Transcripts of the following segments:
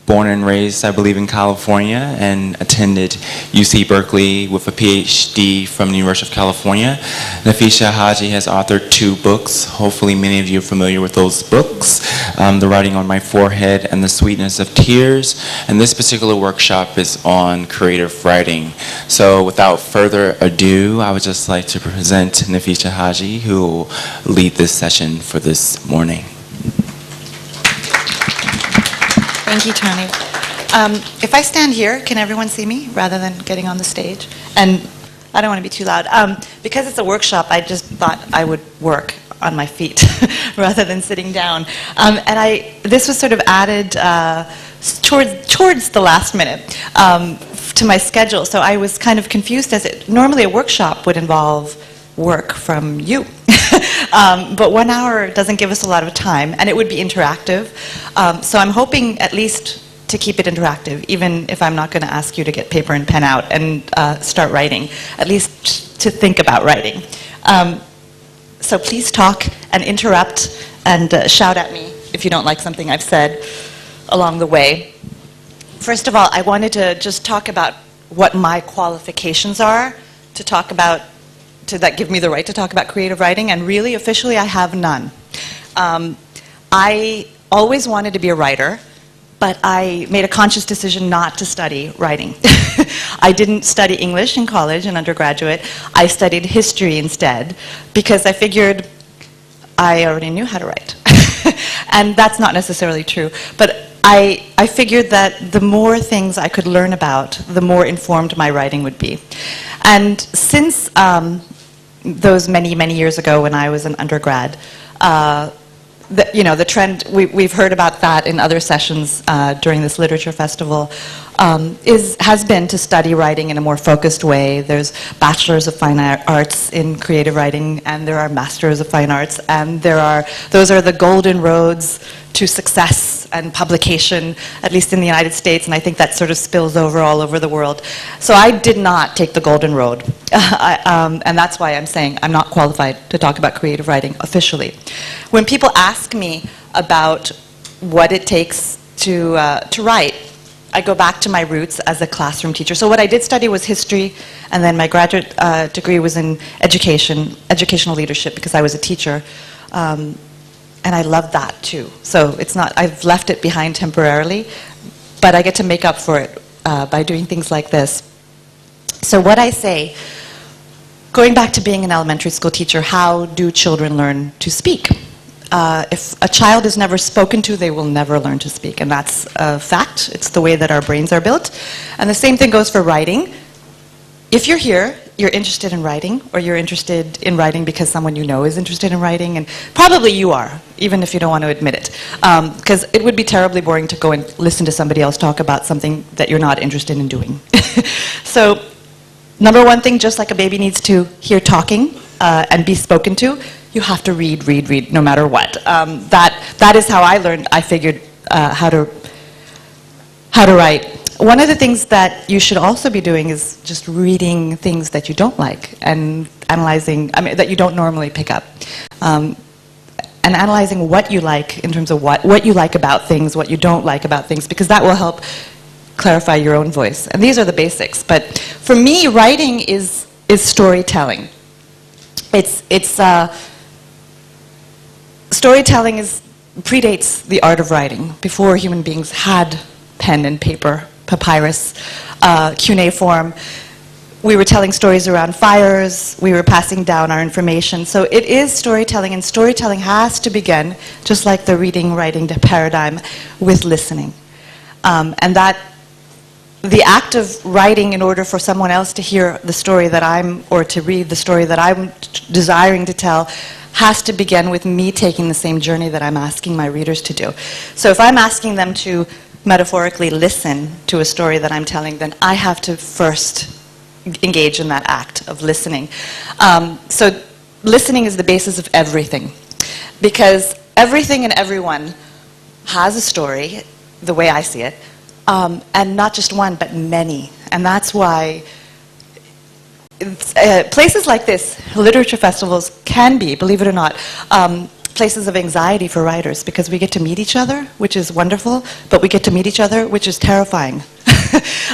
born and raised, I believe, in California and attended UC Berkeley with a PhD from the University of California. Nafisha Haji has authored 2 books. Hopefully many of you are familiar with those books, The Writing on My Forehead and The Sweetness of Tears. And this particular workshop is on creative writing. So without further ado, I would just like to present Nafisha Haji, who will lead this session for this morning. Thank you, Tony. If I stand here, can everyone see me rather than getting on the stage? And I don't want to be too loud. Because it's a workshop, I just thought I would work on my feet rather than sitting down. This was sort of added towards the last minute to my schedule. So I was kind of confused, as normally a workshop would involve work from you. But 1 hour doesn't give us a lot of time, and it would be interactive. So I'm hoping at least to keep it interactive, even if I'm not going to ask you to get paper and pen out and start writing, at least to think about writing. So please talk and interrupt and shout at me if you don't like something I've said along the way. First of all, I wanted to just talk about what my qualifications are that give me the right to talk about creative writing, and really, officially, I have none. I always wanted to be a writer, but I made a conscious decision not to study writing. I didn't study English in college and undergraduate. I studied history instead, because I figured I already knew how to write. And that's not necessarily true. But I figured that the more things I could learn about, the more informed my writing would be. And since those many, many years ago when I was an undergrad, the trend, we've heard about that in other sessions during this literature festival, has been to study writing in a more focused way. There's bachelors of fine arts in creative writing, and there are masters of fine arts, and those are the golden roads to success and publication, at least in the United States, and I think that sort of spills over all over the world. So I did not take the golden road, and that's why I'm saying I'm not qualified to talk about creative writing officially. When people ask me about what it takes to write, I go back to my roots as a classroom teacher. So what I did study was history, and then my graduate degree was in educational leadership, because I was a teacher. And I love that too. So it's not, I've left it behind temporarily, but I get to make up for it by doing things like this. So what I say, going back to being an elementary school teacher, how do children learn to speak? If a child is never spoken to, they will never learn to speak, and that's a fact. It's the way that our brains are built. And the same thing goes for writing. If you're here, you're interested in writing, or you're interested in writing because someone you know is interested in writing, and probably you are, even if you don't want to admit it. Because it would be terribly boring to go and listen to somebody else talk about something that you're not interested in doing. So, number one thing, just like a baby needs to hear talking and be spoken to, you have to read, no matter what. That is how I learned, I figured, how to write. One of the things that you should also be doing is just reading things that you don't like and analyzing, that you don't normally pick up. And analyzing what you like in terms of what you like about things, what you don't like about things, because that will help clarify your own voice. And these are the basics. But for me, writing is storytelling. Storytelling predates the art of writing, before human beings had pen and paper, papyrus, cuneiform. We were telling stories around fires, we were passing down our information. So it is storytelling, and storytelling has to begin, just like the reading, writing paradigm, with listening. And that the act of writing in order for someone else to hear the story or to read the story that I'm desiring to tell, has to begin with me taking the same journey that I'm asking my readers to do. So if I'm asking them to metaphorically listen to a story that I'm telling, then I have to first engage in that act of listening. So listening is the basis of everything, because everything and everyone has a story, the way I see it, and not just one, but many. And that's why places like this, literature festivals, can be, believe it or not, places of anxiety for writers because we get to meet each other, which is wonderful, but we get to meet each other, which is terrifying.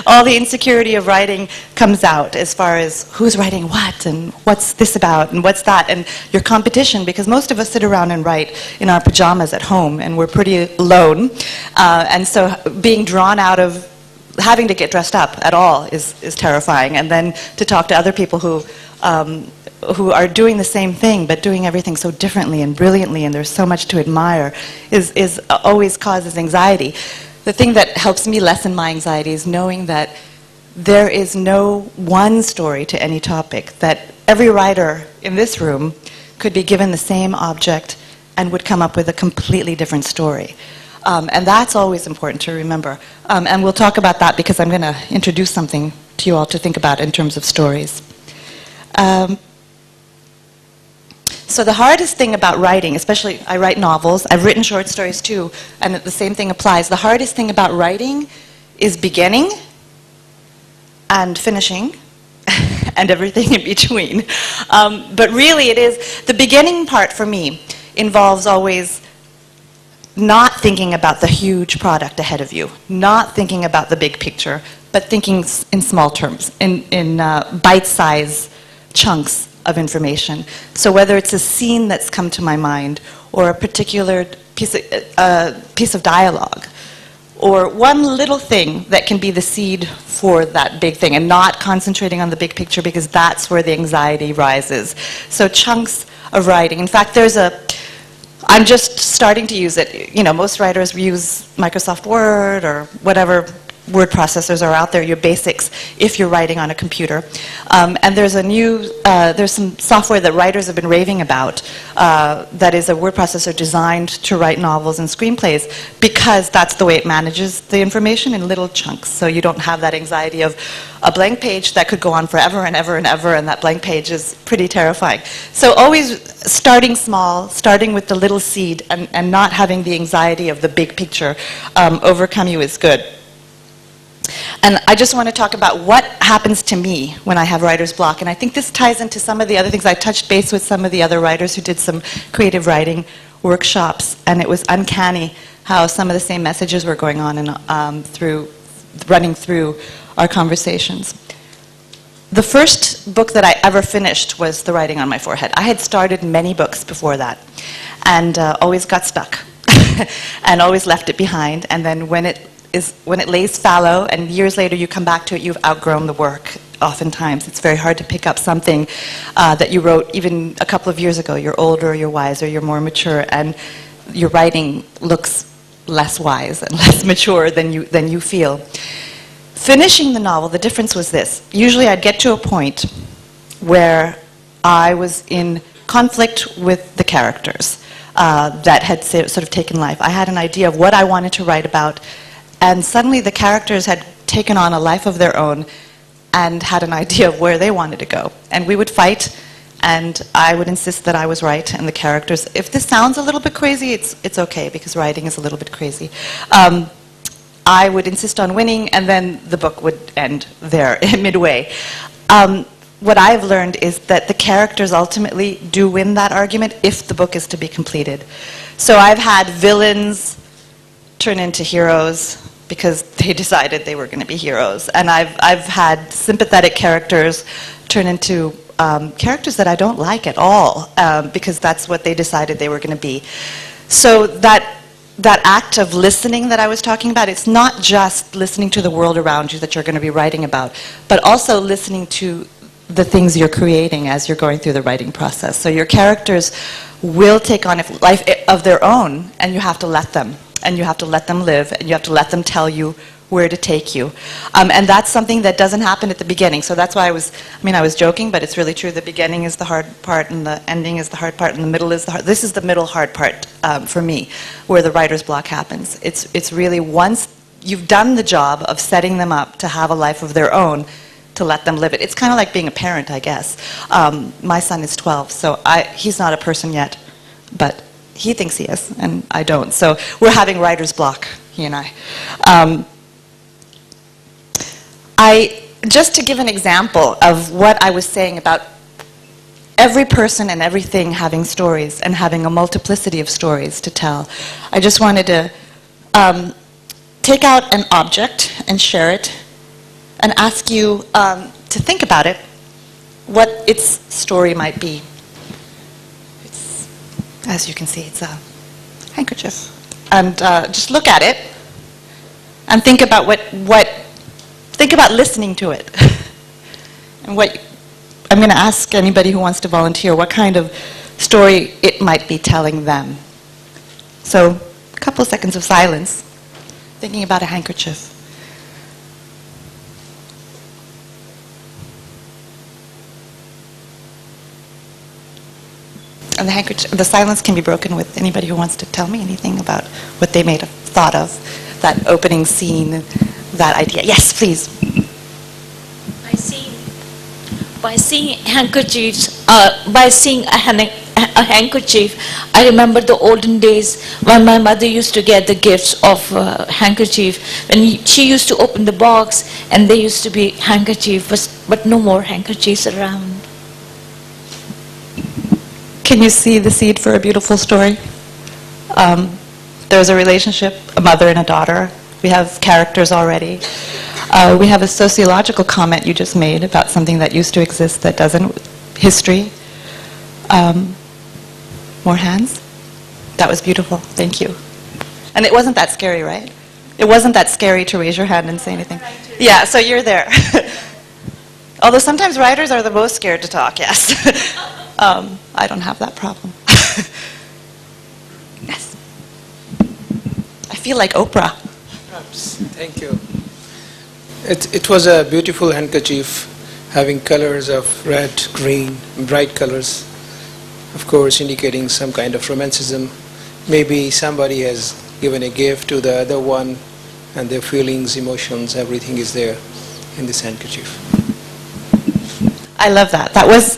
All the insecurity of writing comes out as far as who's writing what and what's this about and what's that, and your competition, because most of us sit around and write in our pajamas at home and we're pretty alone, and so being drawn out of having to get dressed up at all is terrifying, and then to talk to other people who are doing the same thing but doing everything so differently and brilliantly, and there's so much to admire, is always causes anxiety. The thing that helps me lessen my anxiety is knowing that there is no one story to any topic, that every writer in this room could be given the same object and would come up with a completely different story. And that's always important to remember. And we'll talk about that because I'm going to introduce something to you all to think about in terms of stories. So the hardest thing about writing, especially I write novels, I've written short stories too, and the same thing applies. The hardest thing about writing is beginning and finishing and everything in between. But really it is, the beginning part for me involves always not thinking about the huge product ahead of you, not thinking about the big picture, but thinking in small terms, in bite-sized chunks of information. So whether it's a scene that's come to my mind, or a particular piece of dialogue, or one little thing that can be the seed for that big thing, and not concentrating on the big picture because that's where the anxiety rises. So chunks of writing. In fact, I'm just starting to use it. You know, most writers use Microsoft Word or whatever word processors are out there, your basics, if you're writing on a computer. And there's some software that writers have been raving about that is a word processor designed to write novels and screenplays because that's the way it manages the information in little chunks. So you don't have that anxiety of a blank page that could go on forever and ever and ever, and that blank page is pretty terrifying. So always starting small, starting with the little seed, and not having the anxiety of the big picture overcome you is good. And I just want to talk about what happens to me when I have writer's block. And I think this ties into some of the other things. I touched base with some of the other writers who did some creative writing workshops, and it was uncanny how some of the same messages were going on and running through our conversations. The first book that I ever finished was The Writing on My Forehead. I had started many books before that, and always got stuck, and always left it behind. And then when it lays fallow and years later you come back to it, you've outgrown the work. Oftentimes it's very hard to pick up something that you wrote even a couple of years ago. You're older, you're wiser, you're more mature, and your writing looks less wise and less mature than you feel. Finishing the novel, the difference was this. Usually I'd get to a point where I was in conflict with the characters that had sort of taken life. I had an idea of what I wanted to write about, and suddenly the characters had taken on a life of their own and had an idea of where they wanted to go. And we would fight, and I would insist that I was right, and the characters, if this sounds a little bit crazy, it's okay, because writing is a little bit crazy. I would insist on winning, and then the book would end there, midway. What I've learned is that the characters ultimately do win that argument if the book is to be completed. So I've had villains turn into heroes because they decided they were going to be heroes. And I've had sympathetic characters turn into characters that I don't like at all because that's what they decided they were going to be. So that act of listening that I was talking about, it's not just listening to the world around you that you're going to be writing about, but also listening to the things you're creating as you're going through the writing process. So your characters will take on a life of their own, and you have to let them. And you have to let them live, and you have to let them tell you where to take you. And that's something that doesn't happen at the beginning. So that's why I was joking, but it's really true. The beginning is the hard part, and the ending is the hard part, and the middle is the hard. This is the middle hard part for me, where the writer's block happens. It's really once you've done the job of setting them up to have a life of their own, to let them live it. It's kind of like being a parent, I guess. My son is 12, so he's not a person yet, but he thinks he is, and I don't. So we're having writer's block, he and I. Just to give an example of what I was saying about every person and everything having stories and having a multiplicity of stories to tell. I just wanted to take out an object and share it and ask you to think about it, what its story might be. It's, as you can see, it's a handkerchief. And just look at it and think about think about listening to it. And what, I'm going to ask anybody who wants to volunteer what kind of story it might be telling them. So, a couple seconds of silence, thinking about a handkerchief. And the silence can be broken with anybody who wants to tell me anything about what they may have thought of, that opening scene, that idea. Yes, please. By seeing handkerchiefs, by seeing a handkerchief, I remember the olden days when my mother used to get the gifts of handkerchief. And she used to open the box and there used to be handkerchiefs, but no more handkerchiefs around. Can you see the seed for a beautiful story? There's a relationship, a mother and a daughter. We have characters already. We have a sociological comment you just made about something that used to exist that doesn't. History. More hands? That was beautiful. Thank you. And it wasn't that scary, right? It wasn't that scary to raise your hand and say anything. Yeah, so you're there. Although sometimes writers are the most scared to talk, yes. I don't have that problem. Yes. I feel like Oprah. Thank you. It was a beautiful handkerchief having colors of red, green, bright colors, of course indicating some kind of romanticism. Maybe somebody has given a gift to the other one and their feelings, emotions, everything is there in this handkerchief. I love that. That was,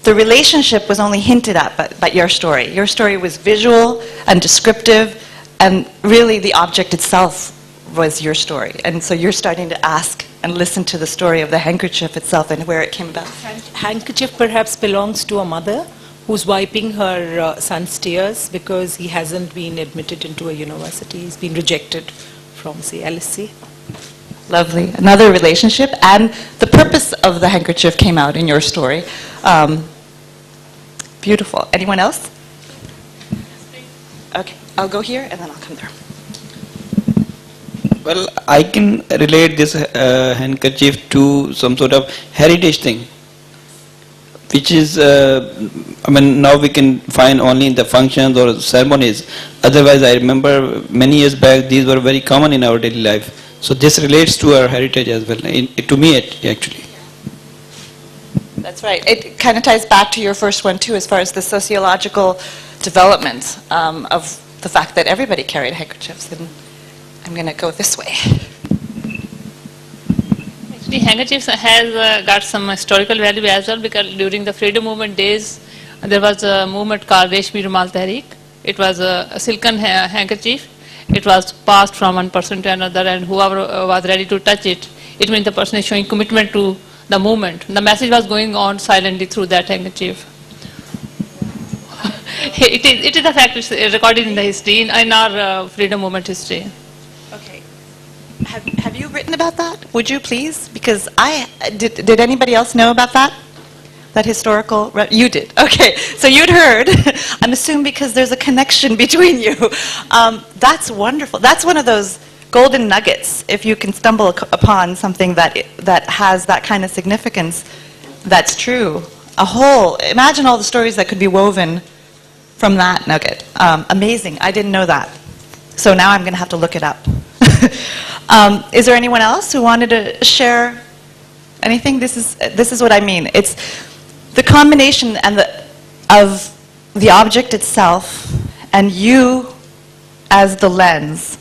the relationship was only hinted at by your story. Your story was visual and descriptive, and really the object itself was your story. And so you're starting to ask and listen to the story of the handkerchief itself and where it came about. Handkerchief perhaps belongs to a mother who's wiping her son's tears because he hasn't been admitted into a university. He's been rejected from, say, LSE. Lovely. Another relationship, and the purpose of the handkerchief came out in your story. Beautiful. Anyone else? Okay, I'll go here and then I'll come there. Well, I can relate this handkerchief to some sort of heritage thing, which is, now we can find only in the functions or ceremonies. Otherwise, I remember many years back, these were very common in our daily life. So this relates to our heritage as well, to me actually. That's right. It kind of ties back to your first one too, as far as the sociological development of the fact that everybody carried handkerchiefs. And I'm going to go this way. Actually, handkerchiefs has got some historical value as well, because during the freedom movement days, there was a movement called Reshmi Rumal Tehreek. It was a silken handkerchief. It was passed from one person to another, and whoever was ready to touch it, it means the person is showing commitment to the movement. The message was going on silently through that handkerchief. It is a fact, it's recorded in the history, in our freedom movement history. Okay. Have you written about that? Would you please? Because did anybody else know about that? That historical, you did. Okay, so you'd heard. I'm assuming because there's a connection between you. That's wonderful. That's one of those golden nuggets. If you can stumble upon something that has that kind of significance, that's true. Imagine all the stories that could be woven from that nugget. Amazing. I didn't know that. So now I'm going to have to look it up. Is there anyone else who wanted to share anything? This is what I mean. It's the combination of the object itself and you as the lens,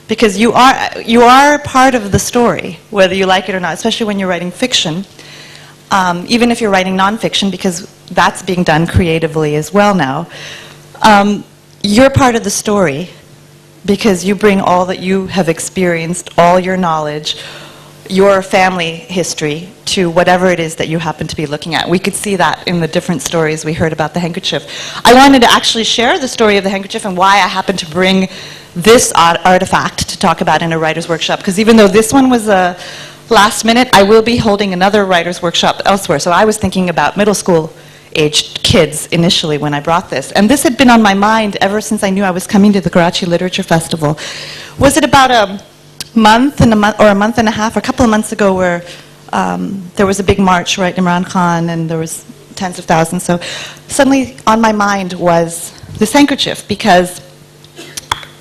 because you are part of the story, whether you like it or not, especially when you're writing fiction, even if you're writing nonfiction, because that's being done creatively as well now. You're part of the story because you bring all that you have experienced, all your knowledge, your family history to whatever it is that you happen to be looking at. We could see that in the different stories we heard about the handkerchief. I wanted to actually share the story of the handkerchief and why I happened to bring this artifact to talk about in a writer's workshop, because even though this one was a last minute, I will be holding another writer's workshop elsewhere. So I was thinking about middle school aged kids initially when I brought this. And this had been on my mind ever since I knew I was coming to the Karachi Literature Festival. Was it about a month and a half, or a couple of months ago, where there was a big march, right, Imran Khan, and there was tens of thousands. So suddenly on my mind was this handkerchief, because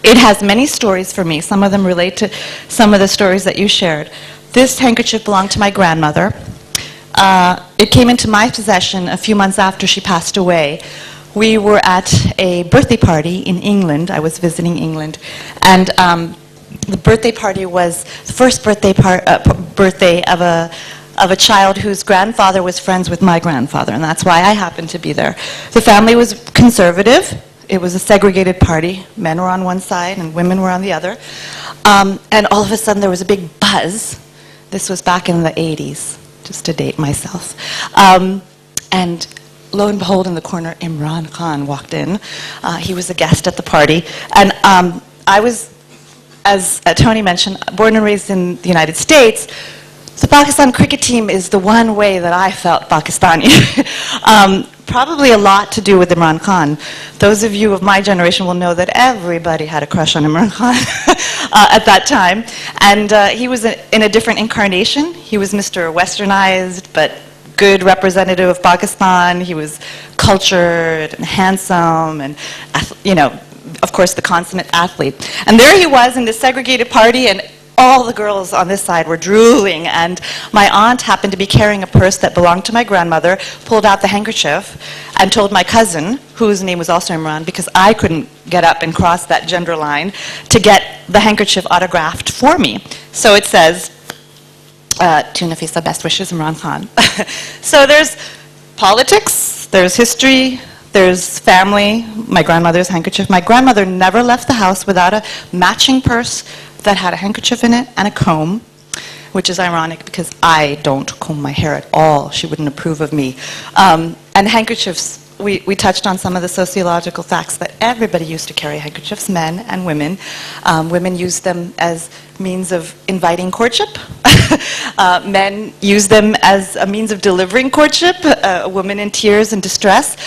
it has many stories for me. Some of them relate to some of the stories that you shared. This handkerchief belonged to my grandmother. It came into my possession a few months after she passed away. We were at a birthday party in England. I was visiting England. And the birthday party was the first birthday of a child whose grandfather was friends with my grandfather, and that's why I happened to be there. The family was conservative. It was a segregated party. Men were on one side and women were on the other. And all of a sudden there was a big buzz. This was back in the 80s, just to date myself. And lo and behold, in the corner, Imran Khan walked in. He was a guest at the party. And I was, as Tony mentioned, born and raised in the United States. The Pakistan cricket team is the one way that I felt Pakistani. Probably a lot to do with Imran Khan. Those of you of my generation will know that everybody had a crush on Imran Khan at that time. And he was in a different incarnation. He was Mr. Westernized, but good representative of Pakistan. He was cultured and handsome and, you know, of course, the consummate athlete. And there he was in this segregated party, and all the girls on this side were drooling, and my aunt happened to be carrying a purse that belonged to my grandmother, pulled out the handkerchief, and told my cousin, whose name was also Imran, because I couldn't get up and cross that gender line, to get the handkerchief autographed for me. So it says, to Nafisa, best wishes, Imran Khan. So there's politics, there's history, there's family, my grandmother's handkerchief. My grandmother never left the house without a matching purse that had a handkerchief in it and a comb, which is ironic because I don't comb my hair at all. She wouldn't approve of me. And handkerchiefs, we touched on some of the sociological facts that everybody used to carry handkerchiefs, men and women. Women used them as means of inviting courtship. Men used them as a means of delivering courtship, a woman in tears and distress.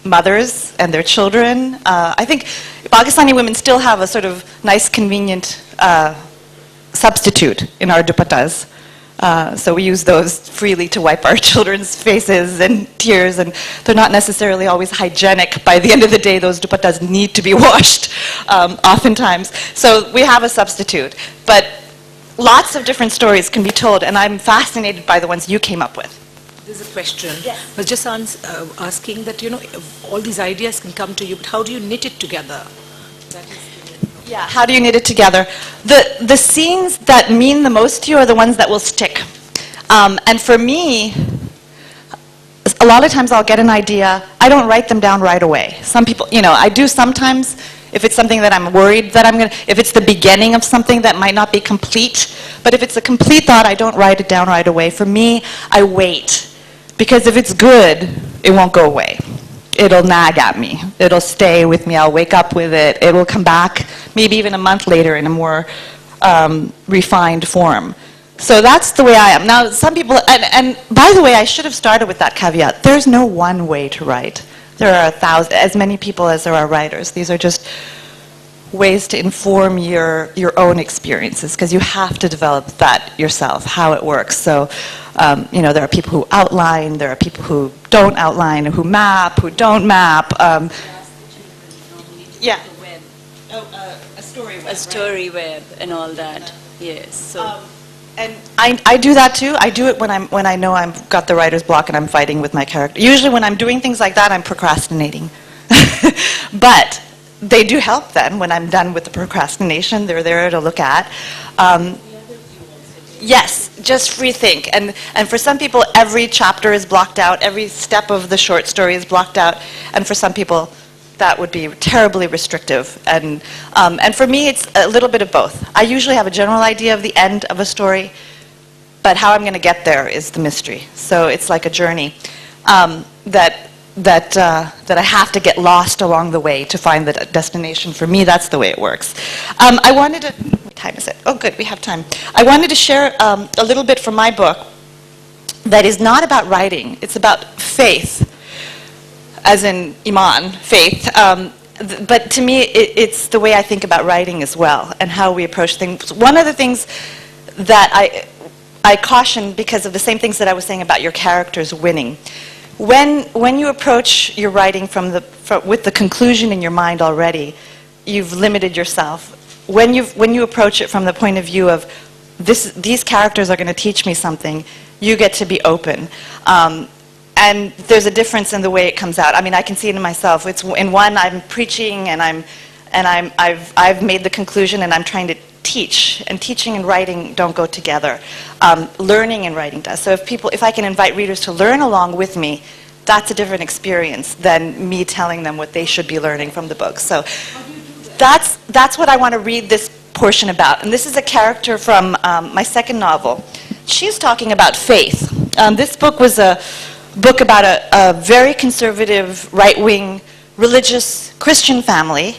Mothers and their children. I think Pakistani women still have a sort of nice, convenient substitute in our dupattas. So we use those freely to wipe our children's faces and tears, and they're not necessarily always hygienic. By the end of the day, those dupattas need to be washed, oftentimes. So we have a substitute. But lots of different stories can be told, and I'm fascinated by the ones you came up with. There's a question. Yes. I was just asking that, you know, all these ideas can come to you, but how do you knit it together? Yeah, how do you knit it together? The scenes that mean the most to you are the ones that will stick. And for me, a lot of times I'll get an idea, I don't write them down right away. Some people, you know, I do sometimes if it's something that I'm worried that I'm going to, if it's the beginning of something that might not be complete. But if it's a complete thought, I don't write it down right away. For me, I wait. Because if it's good, it won't go away. It'll nag at me. It'll stay with me. I'll wake up with it. It will come back maybe even a month later in a more refined form. So that's the way I am. Now, some people, and by the way, I should have started with that caveat. There's no one way to write. There are as many people as there are writers. These are just ways to inform your own experiences, because you have to develop that yourself, how it works. So, you know, there are people who outline, there are people who don't outline, who map, who don't map. Yeah. A story web. A story web and all that. Yes. So. And I do that too. I do it when I know I've got the writer's block and I'm fighting with my character. Usually when I'm doing things like that, I'm procrastinating. But they do help then when I'm done with the procrastination. They're there to look at. Yes, just free think. And for some people, every chapter is blocked out. Every step of the short story is blocked out. And for some people, that would be terribly restrictive. And for me, it's a little bit of both. I usually have a general idea of the end of a story, but how I'm going to get there is the mystery. So it's like a journey that I have to get lost along the way to find the destination. For me, that's the way it works. I wanted to... What time is it? Oh, good, we have time. I wanted to share a little bit from my book that is not about writing. It's about faith, as in Iman, faith. But to me, it's the way I think about writing as well, and how we approach things. One of the things that I caution, because of the same things that I was saying about your characters winning, when you approach your writing with the conclusion in your mind already, you've limited yourself. When you approach it from the point of view of these characters are going to teach me something, you get to be open. And there's a difference in the way it comes out. I mean, I can see it in myself. It's in one, I'm preaching and I've made the conclusion and I'm trying to teach, and teaching and writing don't go together. Learning and writing does. So if I can invite readers to learn along with me, that's a different experience than me telling them what they should be learning from the book. So that's what I want to read this portion about. And this is a character from my second novel. She's talking about faith. This book was a book about a very conservative, right-wing, religious Christian family,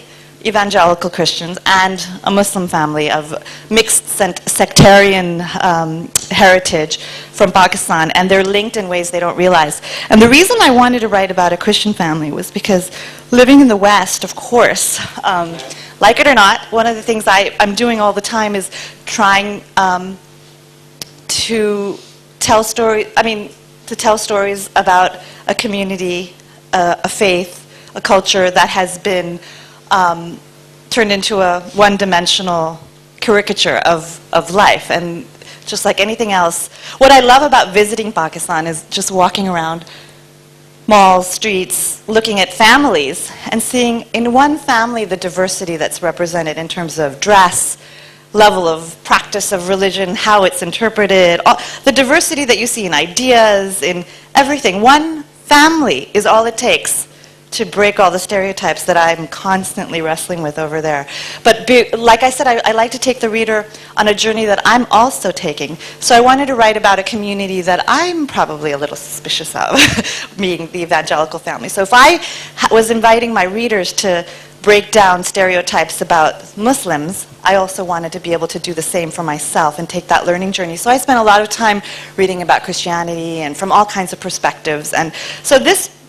evangelical Christians, and a Muslim family of mixed sectarian heritage from Pakistan, and they're linked in ways they don't realize. And the reason I wanted to write about a Christian family was because living in the West, of course, like it or not, one of the things I'm doing all the time is trying to tell stories about a community, a faith, a culture that has been turned into a one-dimensional caricature of life. And just like anything else, what I love about visiting Pakistan is just walking around malls, streets, looking at families, and seeing in one family the diversity that's represented in terms of dress, level of practice of religion, how it's interpreted, the diversity that you see in ideas, in everything. One family is all it takes to break all the stereotypes that I'm constantly wrestling with over there. But like I said, I like to take the reader on a journey that I'm also taking. So I wanted to write about a community that I'm probably a little suspicious of, being the evangelical family. So if I was inviting my readers to break down stereotypes about Muslims, I also wanted to be able to do the same for myself and take that learning journey. So I spent a lot of time reading about Christianity and from all kinds of perspectives. And so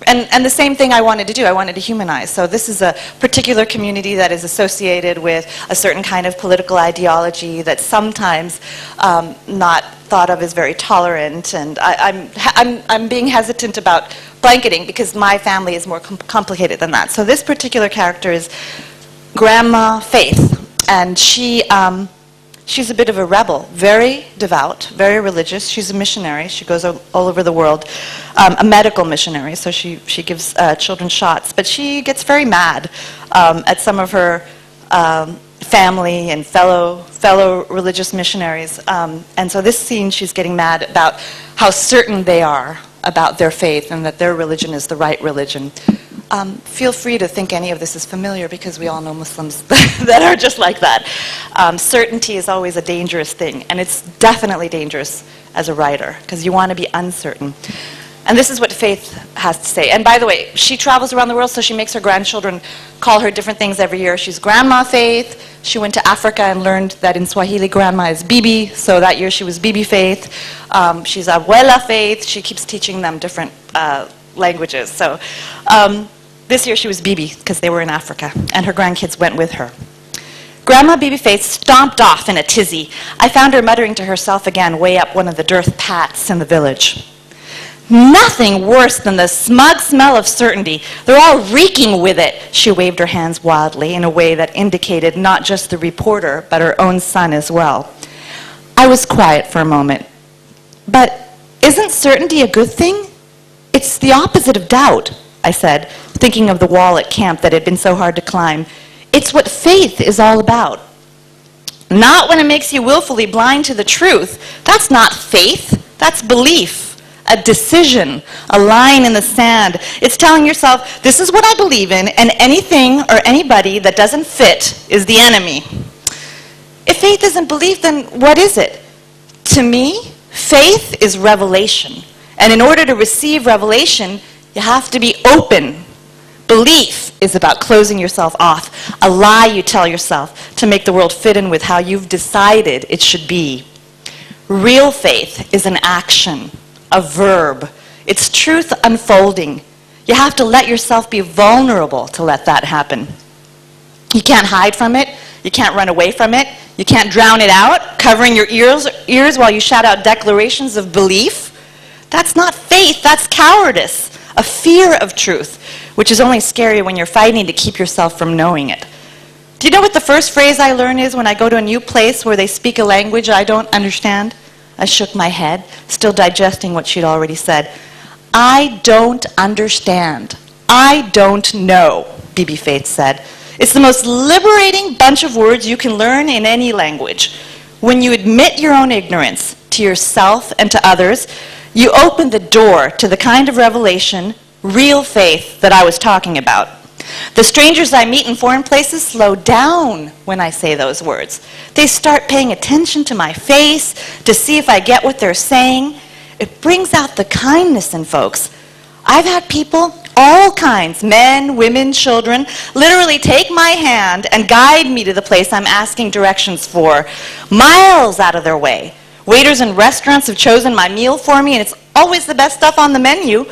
and the same thing I wanted to do, I wanted to humanize. So this is a particular community that is associated with a certain kind of political ideology that's sometimes not thought of as very tolerant. And I'm being hesitant about blanketing because my family is more complicated than that. So this particular character is Grandma Faith. And she's a bit of a rebel, very devout, very religious. She's a missionary. She goes all over the world, a medical missionary, so she gives children shots. But she gets very mad at some of her family and fellow religious missionaries. And so this scene, she's getting mad about how certain they are about their faith and that their religion is the right religion. Feel free to think any of this is familiar because we all know Muslims that are just like that. Certainty is always a dangerous thing, and it's definitely dangerous as a writer because you want to be uncertain. And this is what Faith has to say. And by the way, she travels around the world, so she makes her grandchildren call her different things every year. She's Grandma Faith. She went to Africa and learned that in Swahili, Grandma is Bibi, so that year she was Bibi Faith. She's Abuela Faith. She keeps teaching them different languages. So this year she was Bibi because they were in Africa, and her grandkids went with her. Grandma Bibi Faith stomped off in a tizzy. I found her muttering to herself again way up one of the dirt paths in the village. Nothing worse than the smug smell of certainty. They're all reeking with it. She waved her hands wildly in a way that indicated not just the reporter, but her own son as well. I was quiet for a moment. But isn't certainty a good thing? It's the opposite of doubt, I said, thinking of the wall at camp that had been so hard to climb. It's what faith is all about. Not when it makes you willfully blind to the truth. That's not faith. That's belief. a decision, a line in the sand. It's telling yourself, this is what I believe in, and anything or anybody that doesn't fit is the enemy. If faith isn't belief, then what is it? To me, faith is revelation. And in order to receive revelation, you have to be open. Belief is about closing yourself off, a lie you tell yourself to make the world fit in with how you've decided it should be. Real faith is an action, a verb. It's truth unfolding. You have to let yourself be vulnerable to let that happen. You can't hide from it. You can't run away from it. You can't drown it out, covering your ears while you shout out declarations of belief. That's not faith, that's cowardice, a fear of truth, which is only scary when you're fighting to keep yourself from knowing it. Do you know what the first phrase I learn is when I go to a new place where they speak a language I don't understand? I shook my head, still digesting what she'd already said. I don't understand. I don't know, BB Faith said. It's the most liberating bunch of words you can learn in any language. When you admit your own ignorance to yourself and to others, you open the door to the kind of revelation, real faith, that I was talking about. The strangers I meet in foreign places slow down when I say those words. They start paying attention to my face to see if I get what they're saying. It brings out the kindness in folks. I've had people, all kinds, men, women, children, literally take my hand and guide me to the place I'm asking directions for, miles out of their way. Waiters in restaurants have chosen my meal for me, and it's always the best stuff on the menu.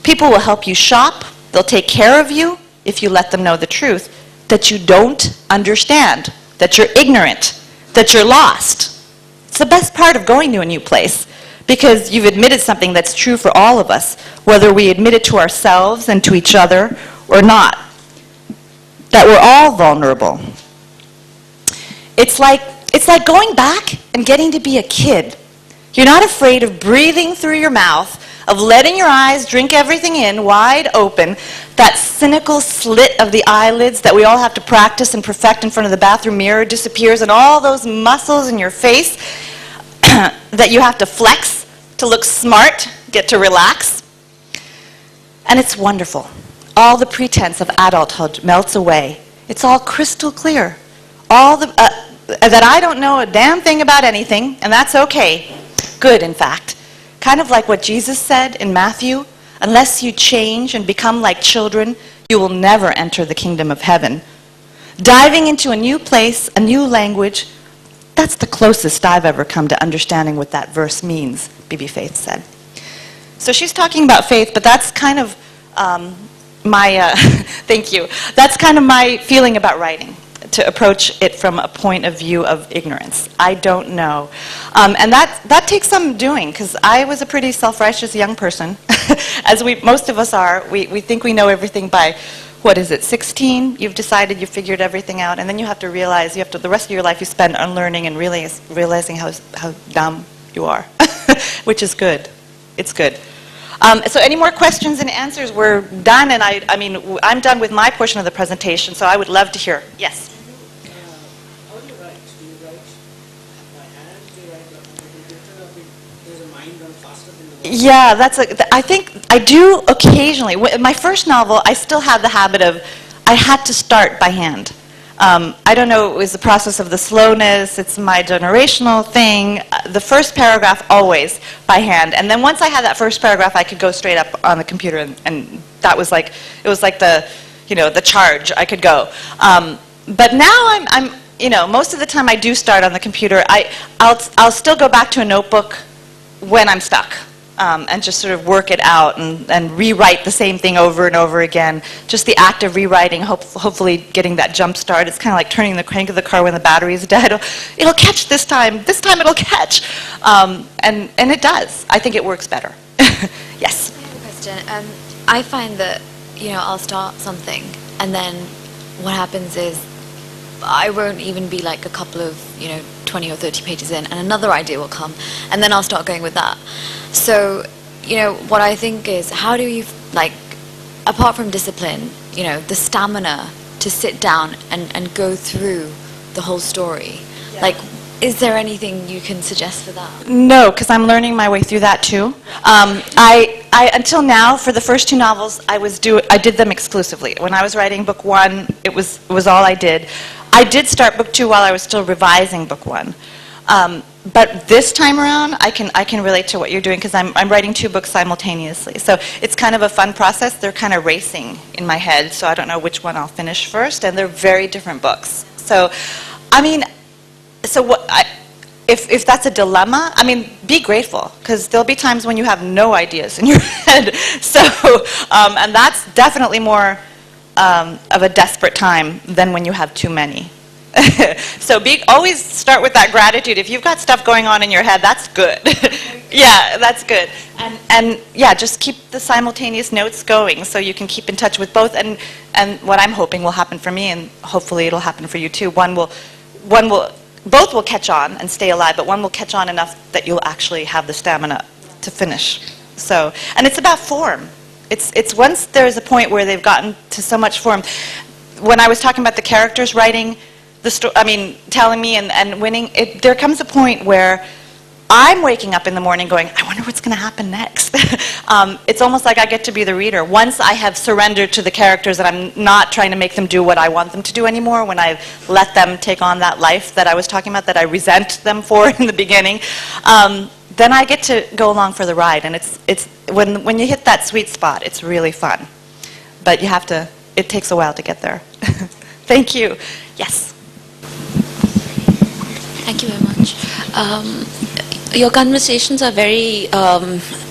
People will help you shop. They'll take care of you if you let them know the truth, that you don't understand, that you're ignorant, that you're lost. It's the best part of going to a new place, because you've admitted something that's true for all of us, whether we admit it to ourselves and to each other or not, that we're all vulnerable. It's like going back and getting to be a kid. You're not afraid of breathing through your mouth, of letting your eyes drink everything in wide open. That cynical slit of the eyelids that we all have to practice and perfect in front of the bathroom mirror disappears, and all those muscles in your face that you have to flex to look smart get to relax. And it's wonderful. All the pretense of adulthood melts away. It's all crystal clear. All the that I don't know a damn thing about anything, and that's okay. Good, in fact. Kind of like what Jesus said in Matthew, unless you change and become like children, you will never enter the kingdom of heaven. Diving into a new place, a new language, that's the closest I've ever come to understanding what that verse means, BB Faith said. So she's talking about faith, but that's kind of thank you. That's kind of my feeling about writing, to approach it from a point of view of ignorance. I don't know. And that takes some doing, because I was a pretty self-righteous young person, as most of us are. We think we know everything by, 16? You've decided, you figured everything out, and then you have to realize, the rest of your life you spend unlearning and realizing how dumb you are, which is good. It's good. So any more questions and answers? We're done, and I'm done with my portion of the presentation, so I would love to hear. Yes? How do you write? Do you write by hand? Do you write on the computer? Does a mind run faster than the words? Yeah, I think I do occasionally. My first novel, I still had the habit of, I had to start by hand. I don't know, it was the process of the slowness, it's my generational thing. The first paragraph, always by hand. And then once I had that first paragraph, I could go straight up on the computer, and that was like, it was like the charge, I could go. But now I'm most of the time I do start on the computer. I'll still go back to a notebook when I'm stuck. And just sort of work it out and rewrite the same thing over and over again. Just the act of rewriting, hopefully getting that jump start. It's kind of like turning the crank of the car when the battery is dead. It'll catch this time. This time it'll catch. And it does. I think it works better. Yes? I have a question. I find that, I'll start something, and then what happens is I won't even be like a couple of, 20 or 30 pages in, and another idea will come, and then I'll start going with that. So, what I think is, how do you, apart from discipline, the stamina to sit down and go through the whole story? Yeah. Is there anything you can suggest for that? No, because I'm learning my way through that too. Until now, for the first two novels, I did them exclusively. When I was writing book one, it was all I did. I did start book two while I was still revising book one. But this time around, I can relate to what you're doing because I'm writing two books simultaneously. So it's kind of a fun process. They're kind of racing in my head, so I don't know which one I'll finish first, and they're very different books. So, I mean, if that's a dilemma, I mean, be grateful, because there'll be times when you have no ideas in your head. So, and that's definitely more of a desperate time than when you have too many. So always start with that gratitude. If you've got stuff going on in your head, that's good. Yeah, that's good. And yeah, just keep the simultaneous notes going so you can keep in touch with both. And what I'm hoping will happen for me, and hopefully it'll happen for you too, both will catch on and stay alive, but one will catch on enough that you'll actually have the stamina to finish. So, and it's about form. It's once there's a point where they've gotten to so much form. When I was talking about the characters writing telling me and winning, there comes a point where I'm waking up in the morning going, I wonder what's going to happen next. It's almost like I get to be the reader. Once I have surrendered to the characters and I'm not trying to make them do what I want them to do anymore, when I've let them take on that life that I was talking about, that I resent them for in the beginning, then I get to go along for the ride. And it's when you hit that sweet spot, it's really fun. But it takes a while to get there. Thank you. Yes. Thank you very much. Your conversations are very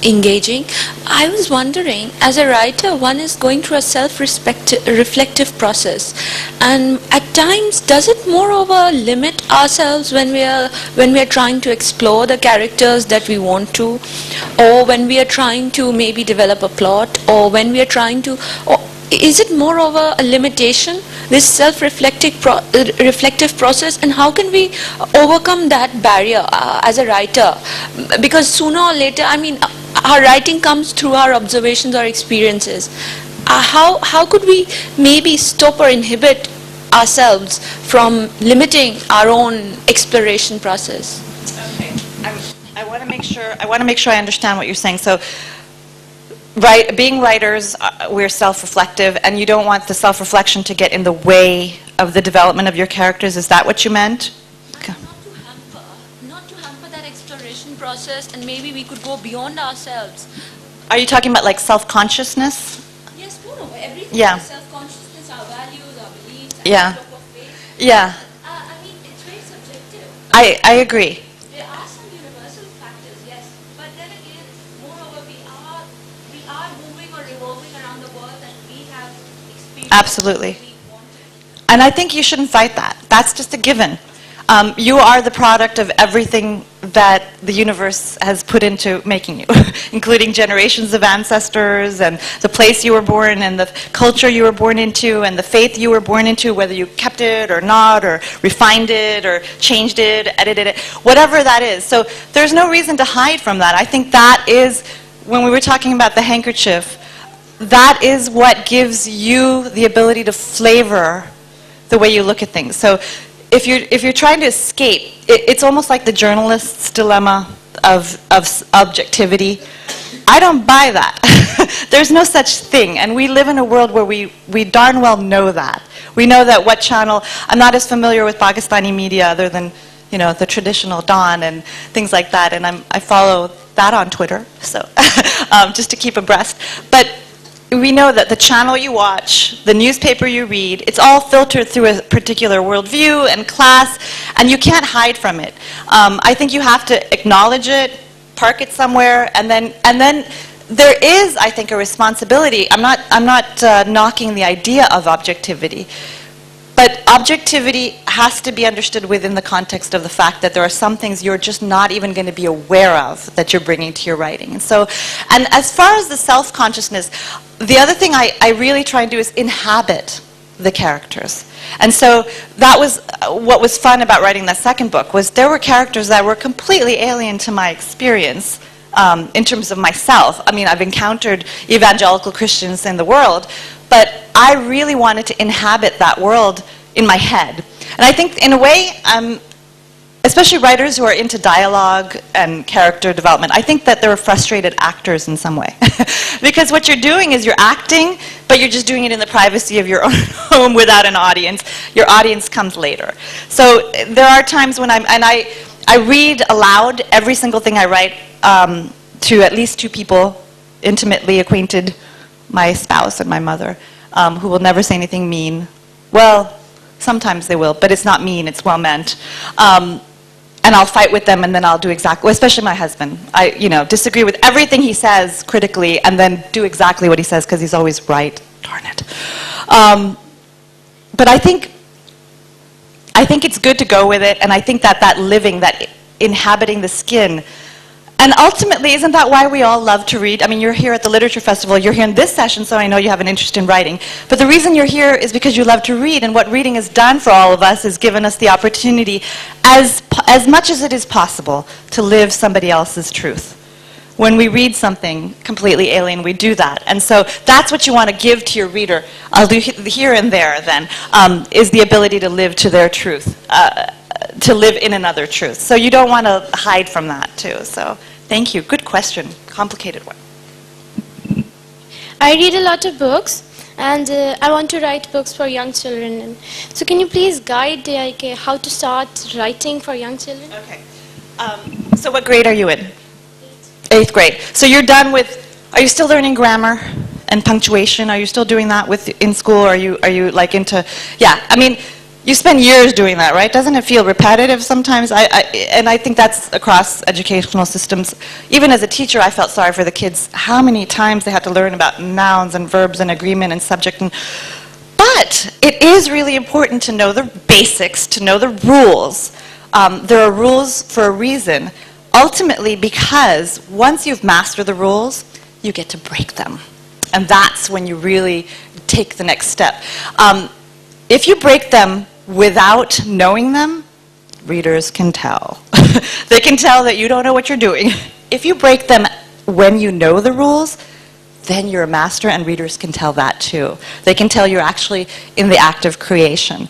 engaging. I was wondering, as a writer, one is going through a self-reflective process, and at times, does it moreover limit ourselves when we are trying to explore the characters that we want to, or when we are trying to maybe develop a plot, or when we are trying to, or is it moreover a limitation, this self-reflective process, and how can we overcome that barrier as a writer? Because sooner or later, I mean, our writing comes through our observations or experiences. How could we maybe stop or inhibit ourselves from limiting our own exploration process? Okay, I want to make sure I understand what you're saying. So, being writers, we're self-reflective, and you don't want the self-reflection to get in the way of the development of your characters. Is that what you meant? Okay. Not to hamper that exploration process, and maybe we could go beyond ourselves. Are you talking about like self-consciousness? Yes, no, everything Yeah. is self-consciousness, our values, our beliefs, Yeah. our scope of faith. Yeah, I mean, it's very subjective. I agree. There are some universal factors, yes, but then again, moreover, we are moving or revolving around the world that we have experienced. Absolutely. We wanted. And I think you shouldn't fight that. That's just a given. You are the product of everything that the universe has put into making you, including generations of ancestors and the place you were born and the culture you were born into and the faith you were born into, whether you kept it or not, or refined it or changed it, edited it, whatever that is. So there's no reason to hide from that. I think that is, when we were talking about the handkerchief, that is what gives you the ability to flavor the way you look at things. So if you're trying to escape, it's almost like the journalist's dilemma of objectivity. I don't buy that. There's no such thing, and we live in a world where we darn well know that. We know that what channel. I'm not as familiar with Pakistani media other than the traditional Dawn and things like that, and I follow that on Twitter, so just to keep abreast. But we know that the channel you watch, the newspaper you read, it's all filtered through a particular worldview and class, and you can't hide from it. I think you have to acknowledge it, park it somewhere, and then there is, I think, a responsibility. I'm not knocking the idea of objectivity, but objectivity has to be understood within the context of the fact that there are some things you're just not even going to be aware of that you're bringing to your writing. And as far as the self-consciousness, the other thing I really try and do is inhabit the characters. And so that was what was fun about writing that second book, was there were characters that were completely alien to my experience in terms of myself. I mean, I've encountered evangelical Christians in the world, but I really wanted to inhabit that world in my head. And I think, in a way, especially writers who are into dialogue and character development, I think that they're frustrated actors in some way. Because what you're doing is you're acting, but you're just doing it in the privacy of your own home without an audience. Your audience comes later. So there are times when I read aloud every single thing I write to at least 2 people intimately acquainted, my spouse and my mother, who will never say anything mean. Well, sometimes they will, but it's not mean, it's well meant. And I'll fight with them, and then I'll do exactly, especially my husband. I, disagree with everything he says critically, and then do exactly what he says because he's always right. Darn it. But I think it's good to go with it, and I think that living, that inhabiting the skin, and ultimately, isn't that why we all love to read? I mean, you're here at the Literature Festival, you're here in this session, so I know you have an interest in writing. But the reason you're here is because you love to read, and what reading has done for all of us is given us the opportunity, as much as it is possible, to live somebody else's truth. When we read something completely alien, we do that. And so that's what you want to give to your reader. I'll do here and there, then, is the ability to live to their truth. To live in another truth. So you don't want to hide from that, too. So thank you. Good question. Complicated one. I read a lot of books, and I want to write books for young children. So can you please guide how to start writing for young children? Okay. So what grade are you in? 8th grade. So you're done with, are you still learning grammar and punctuation? Are you still doing that in school? Or are you like into, yeah, I mean, you spend years doing that, right? Doesn't it feel repetitive sometimes? And I think that's across educational systems. Even as a teacher, I felt sorry for the kids. How many times they had to learn about nouns and verbs and agreement and subject. But it is really important to know the basics, to know the rules. There are rules for a reason. Ultimately, because once you've mastered the rules, you get to break them. And that's when you really take the next step. If you break them without knowing them, readers can tell. They can tell that you don't know what you're doing. If you break them when you know the rules, then you're a master, and readers can tell that too. They can tell you're actually in the act of creation.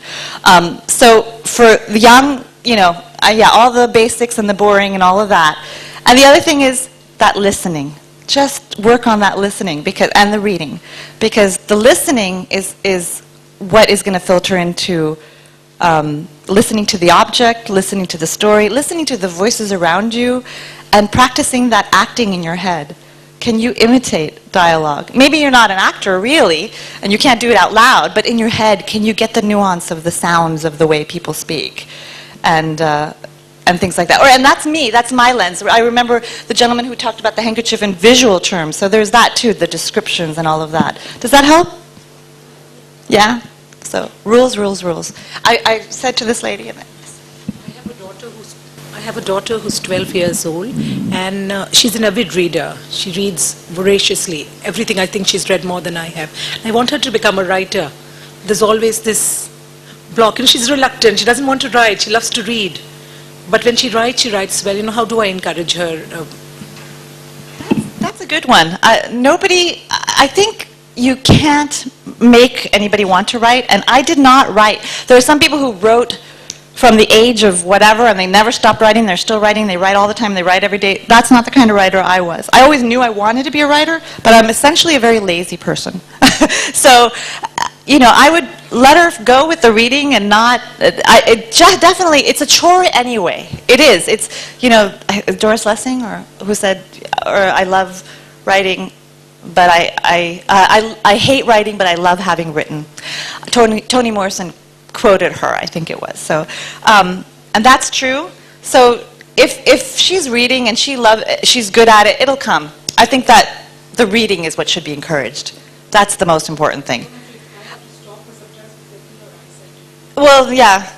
So for the young, yeah, all the basics and the boring and all of that. And the other thing is that listening. Just work on that listening and the reading, because the listening is what is going to filter into listening to the object, listening to the story, listening to the voices around you, and practicing that acting in your head. Can you imitate dialogue? Maybe you're not an actor, really, and you can't do it out loud, but in your head, can you get the nuance of the sounds of the way people speak? And things like that. And that's me, that's my lens. I remember the gentleman who talked about the handkerchief in visual terms, so there's that too, the descriptions and all of that. Does that help? Yeah? So, rules, rules, rules. I said to this lady, I have a daughter who's 12 years old, and she's an avid reader. She reads voraciously. Everything, I think she's read more than I have. I want her to become a writer. There's always this block, and she's reluctant. She doesn't want to write. She loves to read. But when she writes well. How do I encourage her? That's a good one. I think you can't make anybody want to write, and I did not write. There are some people who wrote from the age of whatever, and they never stopped writing, they're still writing, they write all the time, they write every day. That's not the kind of writer I was. I always knew I wanted to be a writer, but I'm essentially a very lazy person. So, I would let her go with the reading and not, definitely, it's a chore anyway. It is. It's, Doris Lessing, who said, I love writing, but I hate writing, but I love having written. Toni Morrison quoted her, I think it was. So, and that's true. So if she's reading and she's good at it, it'll come. I think that the reading is what should be encouraged. That's the most important thing. Well, yeah.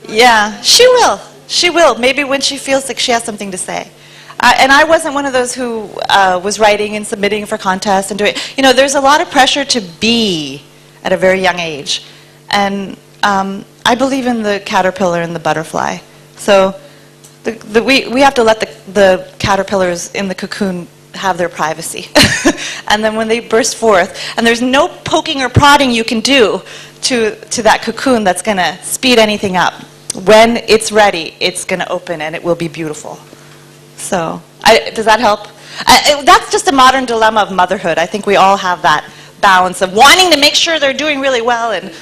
Yeah, she will. She will. Maybe when she feels like she has something to say. And I wasn't one of those who was writing and submitting for contests and doing. There's a lot of pressure to be at a very young age, and I believe in the caterpillar and the butterfly. So we have to let the caterpillars in the cocoon have their privacy, and then when they burst forth, and there's no poking or prodding you can do to that cocoon that's going to speed anything up. When it's ready, it's going to open and it will be beautiful. So, does that help? That's just a modern dilemma of motherhood. I think we all have that balance of wanting to make sure they're doing really well. And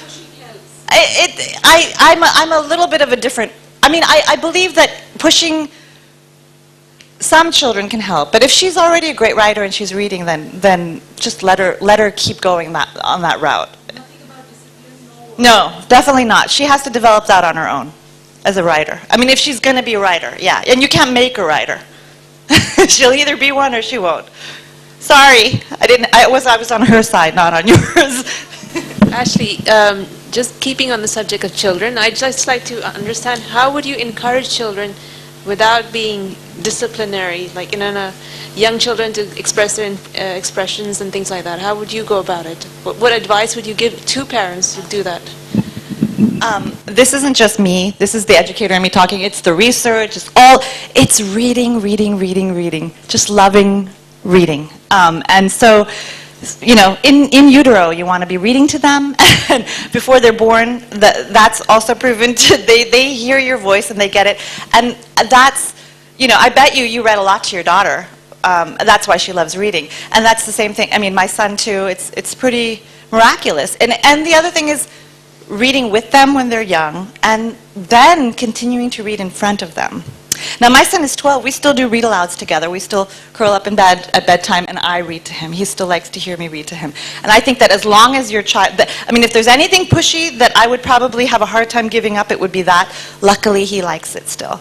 I'm a little bit of a different, I believe that pushing some children can help. But if she's already a great writer and she's reading, then just let her keep going on that route. No, definitely not. She has to develop that on her own as a writer. If she's going to be a writer, yeah. And you can't make a writer. She'll either be one or she won't. Sorry, I was on her side, not on yours. Ashley, just keeping on the subject of children, I'd just like to understand, how would you encourage children without being disciplinary, like young children to express their expressions and things like that? How would you go about it? What advice would you give to parents to do that? This isn't just me. This is the educator in me talking. It's the research. It's reading, reading, reading, reading. Just loving reading. And so, in utero, you want to be reading to them. And before they're born, that's also proven they hear your voice and they get it. And that's, I bet you read a lot to your daughter. That's why she loves reading. And that's the same thing. My son too, it's pretty miraculous. And the other thing is reading with them when they're young and then continuing to read in front of them. Now my son is 12. We still do read-alouds together. We still curl up in bed at bedtime and I read to him. He still likes to hear me read to him. And I think that as long as your child, if there's anything pushy that I would probably have a hard time giving up, it would be that. Luckily he likes it still.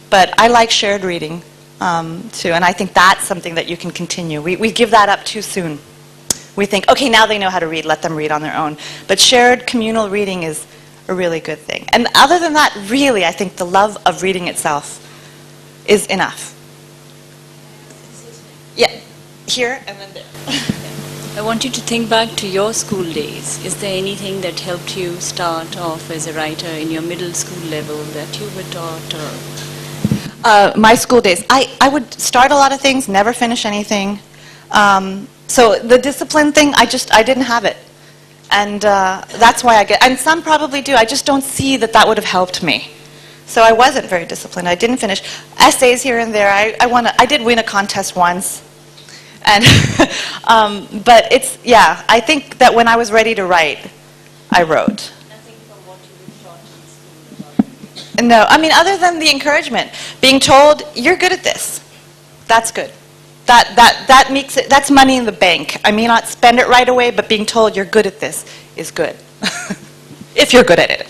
But I like shared reading too, and I think that's something that you can continue. We give that up too soon. We think, okay, now they know how to read, let them read on their own. But shared communal reading is a really good thing. And other than that, really, I think the love of reading itself is enough. Yeah, here and then there. I want you to think back to your school days. Is there anything that helped you start off as a writer in your middle school level that you were taught? Or My school days, I would start a lot of things, never finish anything. So the discipline thing, I didn't have it. And that's why and some probably do, I just don't see that would have helped me. So I wasn't very disciplined, I didn't finish. Essays here and there, I did win a contest once. And but I think that when I was ready to write, I wrote. nothing from what you were taught in school? No, other than the encouragement, being told, you're good at this, that's good. That makes it, that's money in the bank. I may not spend it right away, but being told you're good at this is good. If you're good at it.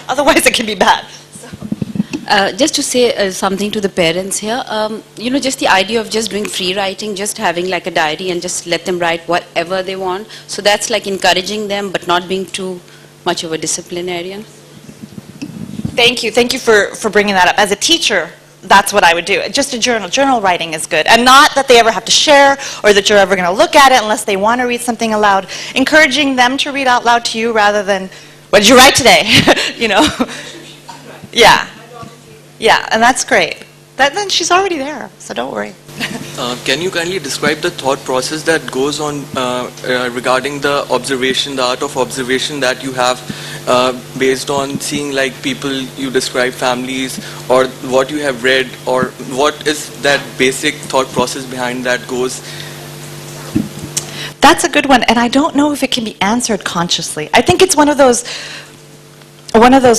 Otherwise it can be bad. Just to say something to the parents here, just the idea of just doing free writing, just having like a diary and just let them write whatever they want. So that's like encouraging them, but not being too much of a disciplinarian. Thank you for bringing that up. As a teacher, that's what I would do. Just a journal. Journal writing is good. And not that they ever have to share or that you're ever going to look at it unless they want to read something aloud. Encouraging them to read out loud to you rather than, what did you write today? Yeah. Yeah, and that's great. Then she's already there, so don't worry. Can you kindly describe the thought process that goes on regarding the observation, the art of observation that you have based on seeing like people you describe, families, or what you have read, or what is that basic thought process behind that goes? That's a good one, and I don't know if it can be answered consciously. I think it's one of those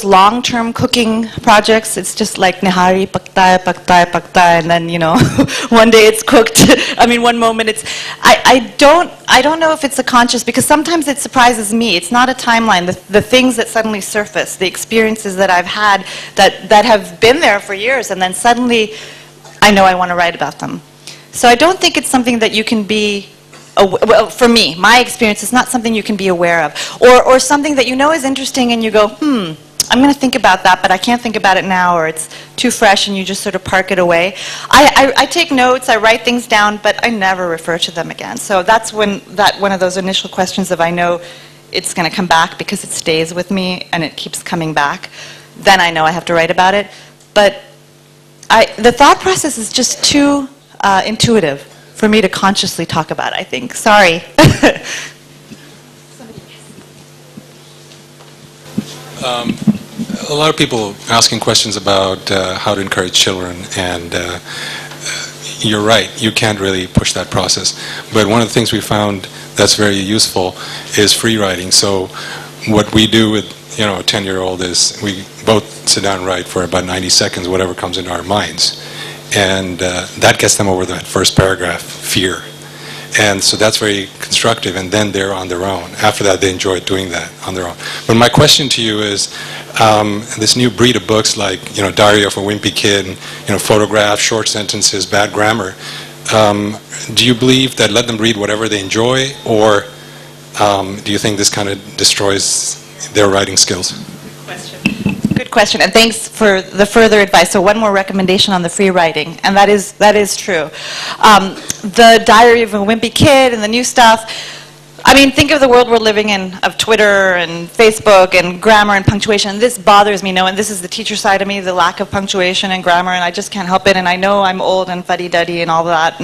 long-term cooking projects. It's just like nihari, paktay, paktay, paktay, and then, one day it's cooked. One moment it's... I don't know if it's a conscious, because sometimes it surprises me. It's not a timeline. The things that suddenly surface, the experiences that I've had that have been there for years, and then suddenly I know I want to write about them. So I don't think it's something that you can be... Well, for me, my experience is not something you can be aware of. Or something that you know is interesting and you go, I'm going to think about that, but I can't think about it now, or it's too fresh and you just sort of park it away. I take notes, I write things down, but I never refer to them again. So that's one of those initial questions of I know it's going to come back because it stays with me and it keeps coming back. Then I know I have to write about it. But the thought process is just too intuitive for me to consciously talk about, I think. Sorry. a lot of people asking questions about how to encourage children, and you're right, you can't really push that process. But one of the things we found that's very useful is free writing. So what we do with a 10-year-old is we both sit down and write for about 90 seconds, whatever comes into our minds. And that gets them over that first paragraph, fear. And so that's very constructive, and then they're on their own. After that, they enjoy doing that on their own. But my question to you is, this new breed of books like, Diary of a Wimpy Kid, photographs, short sentences, bad grammar, do you believe that let them read whatever they enjoy, or do you think this kind of destroys their writing skills? Good question, and thanks for the further advice. So one more recommendation on the free writing, and that is true. The Diary of a Wimpy Kid and the new stuff, I mean, think of the world we're living in, of Twitter and Facebook and grammar and punctuation. This bothers me, and this is the teacher side of me, the lack of punctuation and grammar, and I just can't help it, and I know I'm old and fuddy-duddy and all that.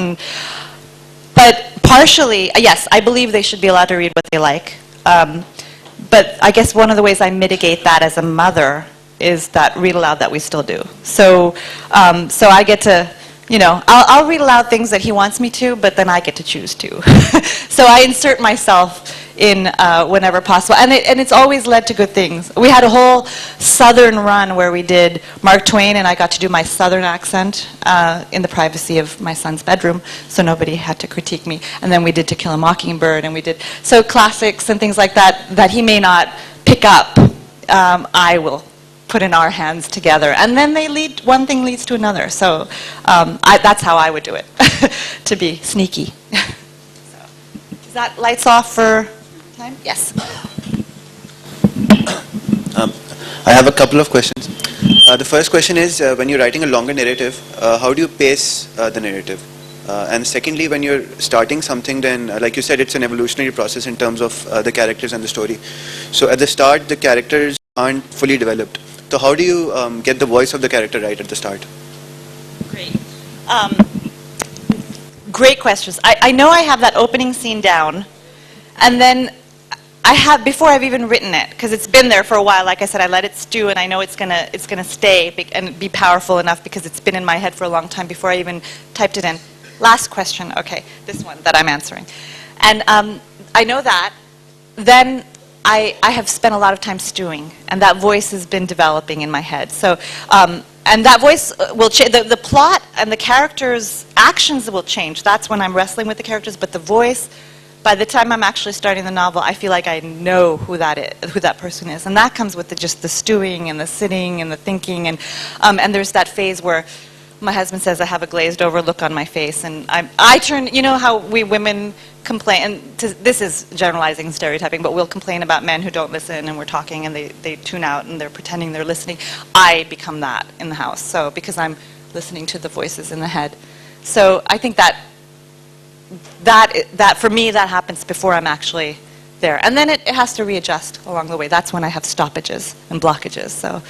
But partially, yes, I believe they should be allowed to read what they like. But I guess one of the ways I mitigate that as a mother is that read aloud that we still do. So I get to, I'll read aloud things that he wants me to, but then I get to choose to. So I insert myself in whenever possible, and it's always led to good things. We had a whole Southern run where we did Mark Twain, and I got to do my Southern accent in the privacy of my son's bedroom, so nobody had to critique me. And then we did To Kill a Mockingbird, and we did classics and things like that he may not pick up. I will put in our hands together, and then one thing leads to another. So that's how I would do it, to be sneaky. Is that lights off for time? Yes. I have a couple of questions. The first question is, when you're writing a longer narrative, how do you pace the narrative? And secondly, when you're starting something, then, like you said, it's an evolutionary process in terms of the characters and the story. So at the start, the characters aren't fully developed. So how do you get the voice of the character right at the start? Great. Great questions. I know I have that opening scene down, and then I have, before I've even written it, because it's been there for a while, like I said, I let it stew, and I know it's gonna stay and be powerful enough because it's been in my head for a long time before I even typed it in. Last question, okay, this one that I'm answering. And I know that. Then I have spent a lot of time stewing, and that voice has been developing in my head. So, and that voice will change, the plot and the characters' actions will change. That's when I'm wrestling with the characters, but the voice, by the time I'm actually starting the novel, I feel like I know who that person is. And that comes with just the stewing and the sitting and the thinking, and there's that phase where my husband says I have a glazed over look on my face, and I turn, how we women complain, and this is generalizing and stereotyping, but we'll complain about men who don't listen, and we're talking and they tune out and they're pretending they're listening. I become that in the house, so because I'm listening to the voices in the head. So I think that for me, that happens before I'm actually there. And then it has to readjust along the way. That's when I have stoppages and blockages. So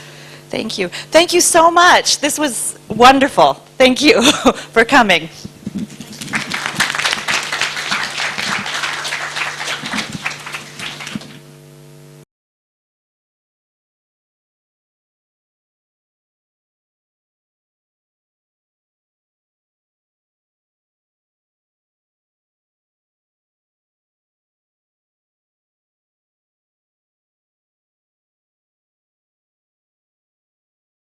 thank you. Thank you so much. This was wonderful. Thank you for coming.